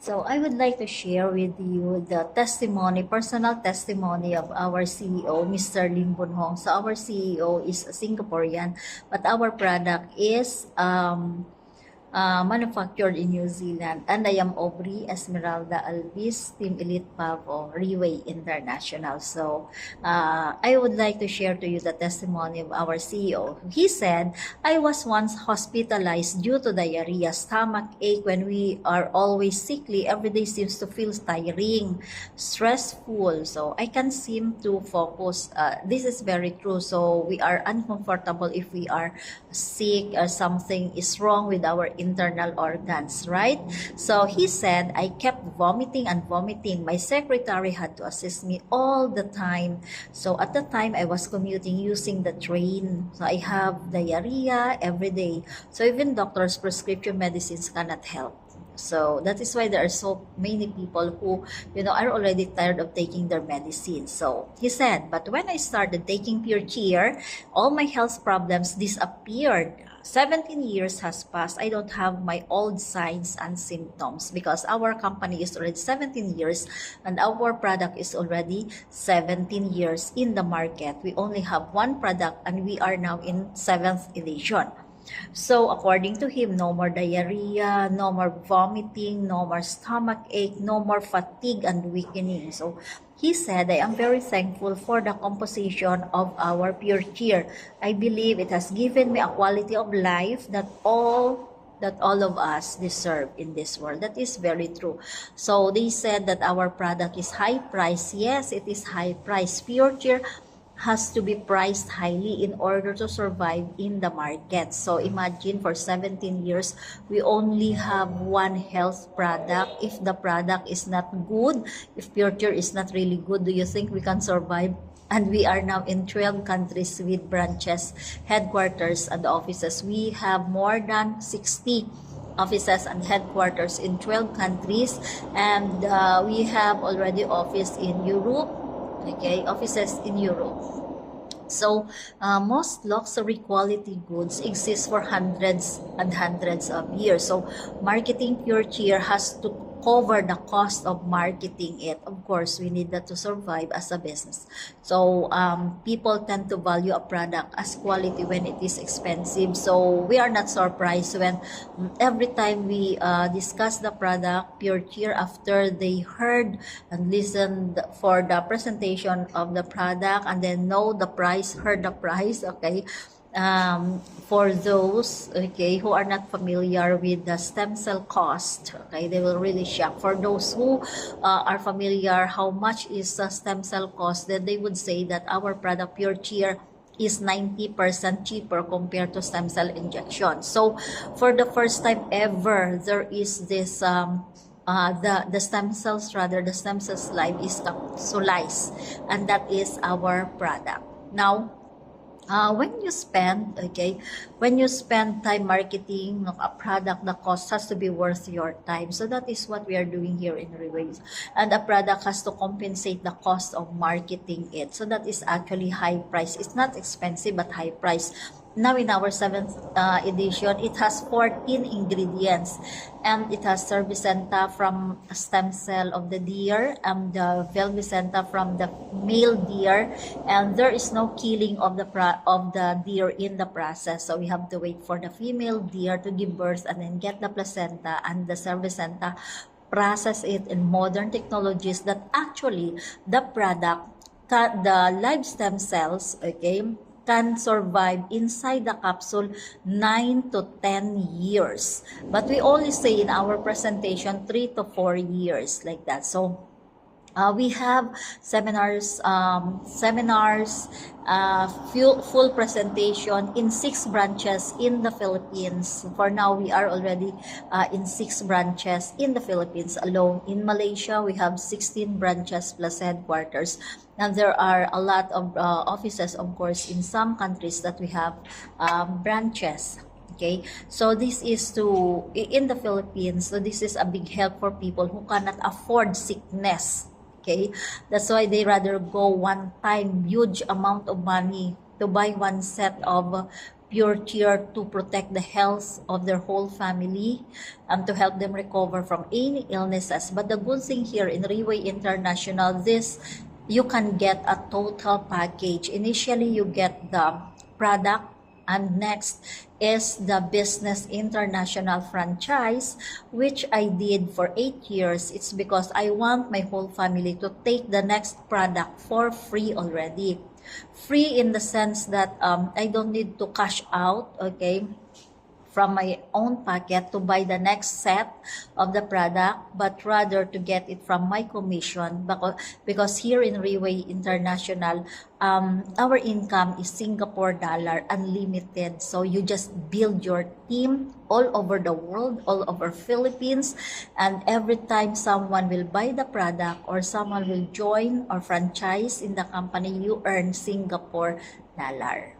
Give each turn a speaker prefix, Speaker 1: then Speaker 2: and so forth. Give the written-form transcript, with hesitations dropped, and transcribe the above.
Speaker 1: So I would like to share with you the testimony, personal testimony of our CEO, Mr. Lim Boon Hong. So our CEO is a Singaporean, but our product is manufactured in New Zealand. And I am Aubrey Esmeralda Alvis, Team Elite Pavo, Riway International. So I would like to share to you the testimony of our CEO. He said, I was once hospitalized due to diarrhea, stomach ache when we are always sickly. Every day seems to feel tiring, stressful. So I can't seem to focus. This is very true. So we are uncomfortable if we are sick or something is wrong with our internal organs, right? So he said, I kept vomiting and vomiting. My secretary had to assist me all the time. So at the time, I was commuting using the train. So I have diarrhea every day. So even doctors' prescription medicines cannot help. So that is why there are so many people who, are already tired of taking their medicine. So he said, but when I started taking Pure Cheer, all my health problems disappeared. 17 years has passed. I don't have my old signs and symptoms because our company is already 17 years and our product is already 17 years in the market. We only have one product and we are now in 7th edition. So according to him, no more diarrhea, no more vomiting, no more stomach ache, no more fatigue and weakening. So he said, I am very thankful for the composition of our Pure Cheer. I believe it has given me a quality of life that all of us deserve in this world. That is very true. So they said that our product is high price. Yes, it is high price. Pure Cheer has to be priced highly in order to survive in the market. So imagine for 17 years, we only have one health product. If the product is not good, if Pure Cheer is not really good, do you think we can survive? And we are now in 12 countries with branches, headquarters, and offices. We have more than 60 offices and headquarters in 12 countries, and we have already office in Europe, offices in Europe. So most luxury quality goods exist for hundreds and hundreds of years. So marketing Pure Cheer has to cover the cost of marketing it. Of course, we need that to survive as a business. So people tend to value a product as quality when it is expensive. So we are not surprised when every time we discuss the product Pure Cheer, after they heard and listened for the presentation of the product and then know the price, heard the price, for those who are not familiar with the stem cell cost, they will really shock. For those who are familiar how much is the stem cell cost, then they would say that our product Pure Cheer is 90% cheaper compared to stem cell injection. So for the first time ever, there is this the stem cells, the stem cells life is capsulized, and that is our product. Now when you spend time marketing a product, the cost has to be worth your time. So that is what we are doing here in Reways, and the product has to compensate the cost of marketing it. So that is actually high price. It's not expensive but high price. Now in our 7th edition, it has 14 ingredients, and it has cervicenta from stem cell of the deer and the velvicenta from the male deer, and there is no killing of the deer in the process. So we have to wait for the female deer to give birth and then get the placenta, and the cervicenta process it in modern technologies that actually the product, the live stem cells, can survive inside the capsule 9 to 10 years. But we only say in our presentation 3 to 4 years, like that. So we have seminars, full presentation in 6 branches in the Philippines. For now, we are already in 6 branches in the Philippines alone. In Malaysia, we have 16 branches plus headquarters. And there are a lot of offices, of course, in some countries that we have branches. So this is in the Philippines. So this is a big help for people who cannot afford sickness. That's why they rather go one time huge amount of money to buy one set of pure cheer to protect the health of their whole family and to help them recover from any illnesses. But the good thing here in Riway International, this you can get a total package. Initially, you get the product, and next is the business international franchise, which I did for 8 years. It's because I want my whole family to take the next product for free already. Free in the sense that I don't need to cash out, okay, from my own pocket to buy the next set of the product, but rather to get it from my commission, because here in Riway International, our income is Singapore dollar unlimited. So you just build your team all over the world, all over Philippines, and every time someone will buy the product or someone will join or franchise in the company, you earn Singapore dollar.